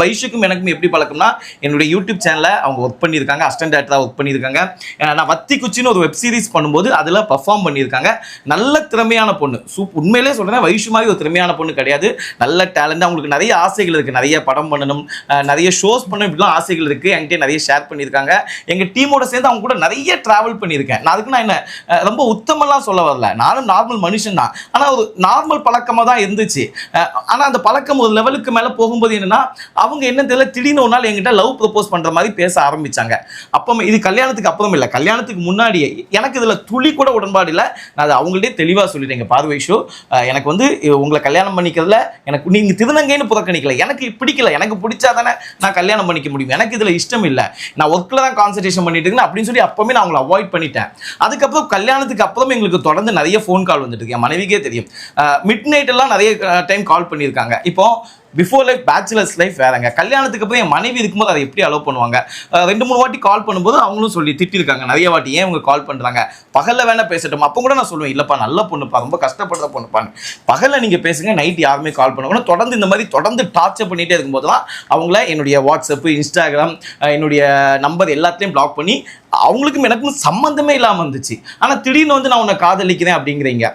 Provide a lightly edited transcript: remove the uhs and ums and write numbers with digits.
வைஷுக்கும் எனக்கும் எப்படி பழக்கம்னா என்னுடைய யூடியூப் சேனலில் அவங்க ஒர்க் பண்ணியிருக்காங்க, அசிஸ்டன்ட் டேரக்டராக ஒர்க் பண்ணியிருக்காங்க. நான் வத்தி குச்சின்னு ஒரு வெப் சீரிஸ் பண்ணும்போது அதில் பர்ஃபார்ம் பண்ணியிருக்காங்க. நல்ல திறமையான பொண்ணு. உண்மையிலே சொல்கிறேன், வைஷு மாதிரி ஒரு திறமையான பொண்ணு கிடையாது. நல்ல டேலண்ட். அவங்களுக்கு நிறைய ஆசைகள் இருக்குது, நிறைய படம் பண்ணணும், நிறைய ஷோஸ் பண்ணணும், இப்படிலாம் ஆசைகள் இருக்குது. என்கிட்ட நிறைய ஷேர் பண்ணியிருக்காங்க. எங்கள் டீமோட சேர்ந்து அவங்க கூட நிறைய ட்ராவல் பண்ணியிருக்கேன். நான் அதுக்கு நான் என்ன ரொம்ப உத்தமெல்லாம் சொல்ல வரல, நானும் நார்மல் மனுஷன் தான். ஆனால் ஒரு நார்மல் பழக்கமாக தான் இருந்துச்சு. ஆனால் அந்த பழக்கம் ஒரு லெவலுக்கு மேலே போகும்போது என்னன்னா, அவங்க என்ன தெரியல, திடீர்னு ஒரு நாள் என்கிட்ட லவ் ப்ரப்போஸ் பண்ற மாதிரி பேச ஆரம்பிச்சாங்க. அப்போ இது கல்யாணத்துக்கு அப்புறம் இல்லை, கல்யாணத்துக்கு முன்னாடியே. எனக்கு இதுல துளி கூட உடன்பாடு இல்லை. நான் அது அவங்கள்ட்டே தெளிவா சொல்லிட்டேங்க. பார்வை ஷோ, எனக்கு வந்து உங்களை கல்யாணம் பண்ணிக்கிறதுல எனக்கு நீங்க திருநங்கைன்னு புறக்கணிக்கல, எனக்கு பிடிக்கல. எனக்கு பிடிச்சாதானே நான் கல்யாணம் பண்ணிக்க முடியும். எனக்கு இதுல இஷ்டம் இல்லை, நான் ஒர்க்ல தான் கான்சன்ட்ரேஷன் பண்ணிட்டு இருக்கேன் அப்படின்னு சொல்லி அப்பவுமே நான் அவங்களை அவாய்ட் பண்ணிட்டேன். அதுக்கப்புறம் கல்யாணத்துக்கு அப்புறம் எங்களுக்கு தொடர்ந்து நிறைய ஃபோன் கால் வந்துட்டு இருக்கு. என் மனைவிக்கே தெரியும். மிட் நைட் எல்லாம் நிறைய டைம் கால் பண்ணியிருக்காங்க. இப்போ பிஃபோர் லைஃப் பேச்சுலர்ஸ் லைஃப் வேறங்க. கல்யாணத்துக்கு அப்புறம் என் மனைவி இருக்கும்போது அதை எப்படி அலோவ் பண்ணுவாங்க? 2-3 வாட்டி கால் பண்ணும்போது அவங்களும் சொல்லி திட்டிருக்காங்க நிறைய வாட்டி. ஏன் இவங்க கால் பண்ணுறாங்க, பகலில் வேணா பேசட்டும். அப்போ கூட நான் சொல்லுவேன், இல்லைப்பா நல்ல பொண்ணுப்பா, ரொம்ப கஷ்டப்படுற பொண்ணுப்பான்னு, பகலில் நீங்கள் பேசுங்க, நைட் யாருமே கால் பண்ணுவாங்க. தொடர்ந்து இந்த மாதிரி தொடர்ந்து டார்ச்சர் பண்ணிகிட்டே இருக்கும்போது தான் அவங்கள என்னுடைய வாட்ஸ்அப்பு, இன்ஸ்டாகிராம், என்னுடைய நம்பர் எல்லாத்தையும் பிளாக் பண்ணி, அவங்களுக்கும் எனக்கும் சம்மந்தமே இல்லாமல் இருந்துச்சு. ஆனால் திடீர்னு வந்து நான் உன்னை காதலிக்கிறேன் அப்படிங்கிறீங்க.